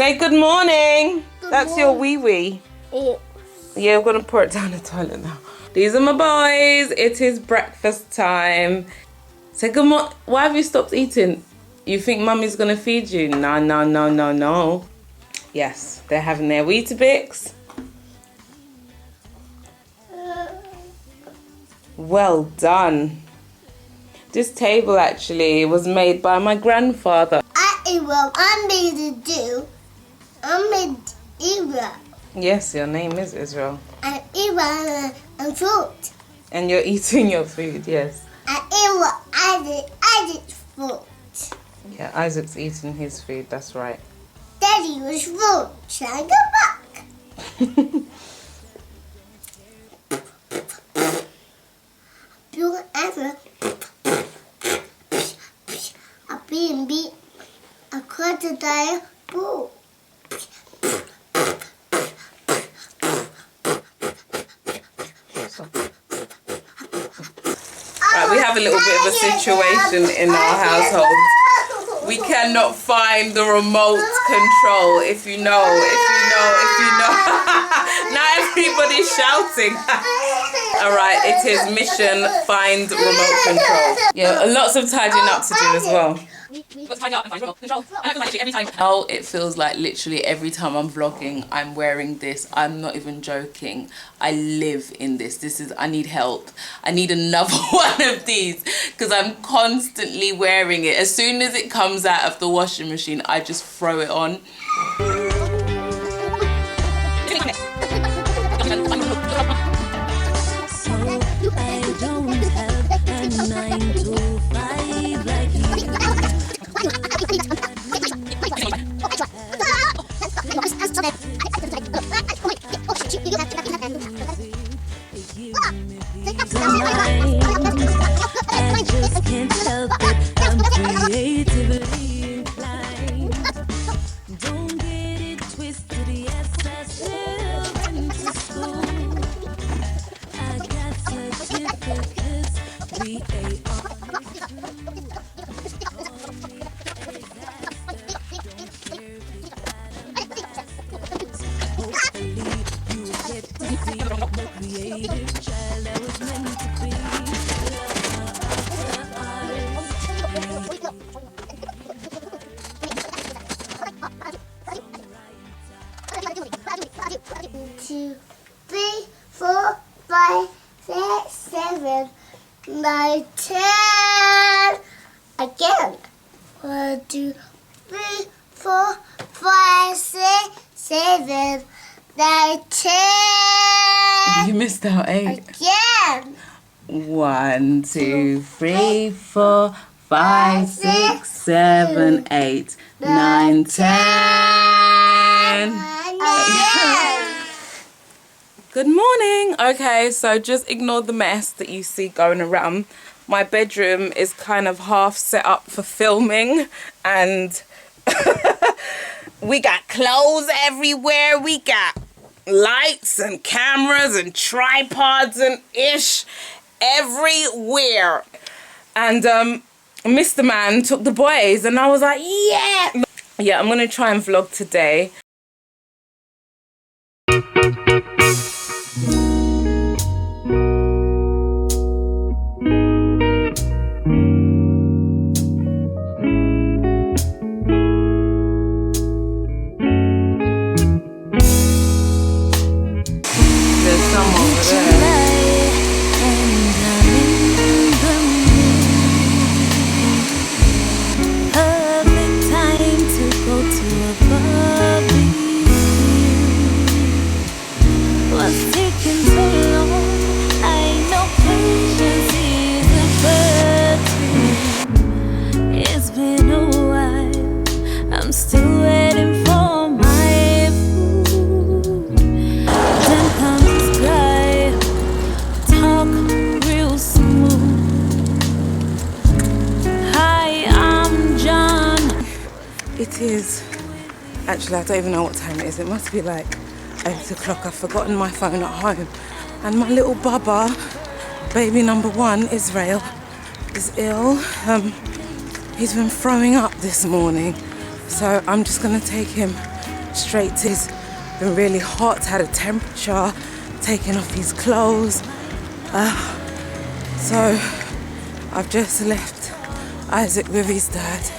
Say good morning. That's your wee wee. Yeah. Yeah, we're gonna pour it down the toilet now. These are my boys. It is breakfast time. Say good morning. Why have you stopped eating? You think mummy's gonna feed you? No, no, no, no, no. Yes, they're having their Weetabix. Well done. This table actually was made by my grandfather. I made Israel. Yes, your name is Israel. And Israel and fruit. And you're eating your food, yes. And Israel Isaac's fruit. Yeah, Isaac's eating his food, that's right. Daddy was fruit. Shall I go back? A B&B, a crocodile, boo. Right, we have a little bit of a situation in our household. We cannot find the remote control. If you know. Now everybody's shouting. Alright, it is mission find remote control. Yeah, lots of tidying up to do as well. Oh, it feels like literally every time I'm vlogging, I'm wearing this. I'm not even joking. I live in this. I need help. I need another one of these because I'm constantly wearing it. As soon as it comes out of the washing machine, I just throw it on. I just can't help it. I'm creatively inclined. Don't get it twisted. Yes, I still went to school. I got certificates. Hopefully you get to see the creative child I was meant to be. Two, three, four, five, six, seven, 9, 10. Again. 1, 2, 3, 4, 5, 6, 7, 9, 10. You missed out 8. Again. 1, 2, 3, 4, 5, 6, 7, 8, 9, 10. Again. Good morning. Okay, so just ignore the mess that you see going around. My bedroom is kind of half set up for filming, and we got clothes everywhere. We got lights and cameras and tripods and ish everywhere. And Mr. Man took the boys, and I was like, yeah, I'm gonna try and vlog today. It is, actually I don't even know what time it is. It must be like 8 o'clock. I've forgotten my phone at home. And my little bubba, baby number 1, Israel, is ill. He's been throwing up this morning. So I'm just gonna take him straight to his, been really hot, had a temperature, taking off his clothes. So I've just left Isaac with his dad.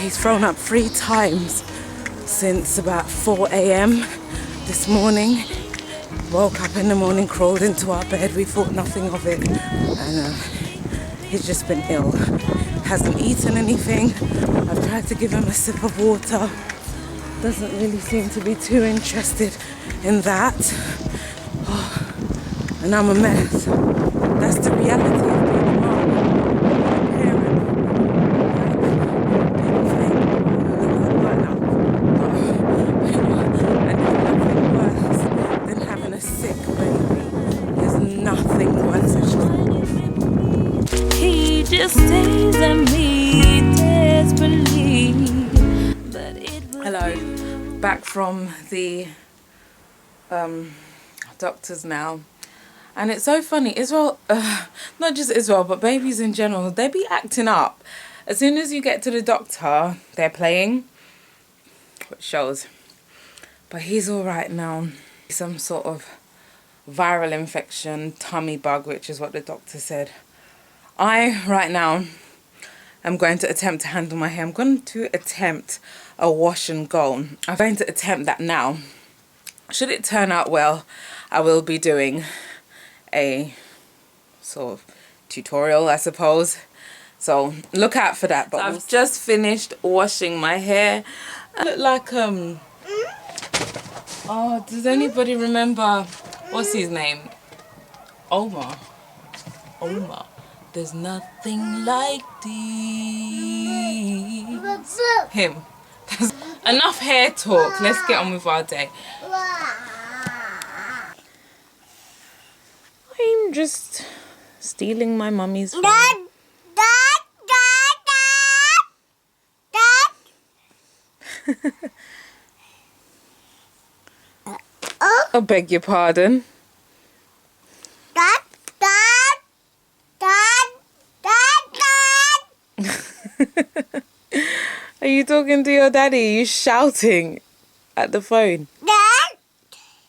He's thrown up 3 times since about 4 a.m. this morning. Woke up in the morning, crawled into our bed, we thought nothing of it, and he's just been ill. Hasn't eaten anything. I've tried to give him a sip of water. Doesn't really seem to be too interested in that. Oh, and I'm a mess. That's the reality of being a mom, a parent. People think, and there's nothing worse than having a sick baby. There's nothing worse. He just stays at me desperately. But it was Hello, back from the doctors now. And it's so funny, Israel, not just Israel, but babies in general, they be acting up. As soon as you get to the doctor, they're playing, which shows. But he's all right now. Some sort of viral infection, tummy bug, which is what the doctor said. I, right now, am going to attempt to handle my hair. I'm going to attempt a wash and go. I'm going to attempt that now. Should it turn out well, I will be doing a sort of tutorial, I suppose. So look out for that. But I've just finished washing my hair. I look like oh, does anybody remember what's his name? Omar. There's nothing like thee. Him. Enough hair talk. Let's get on with our day. I'm just stealing my mummy's phone. I beg your pardon. Are you talking to your daddy? Are you shouting at the phone?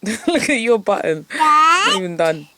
Look at your button. Not even done.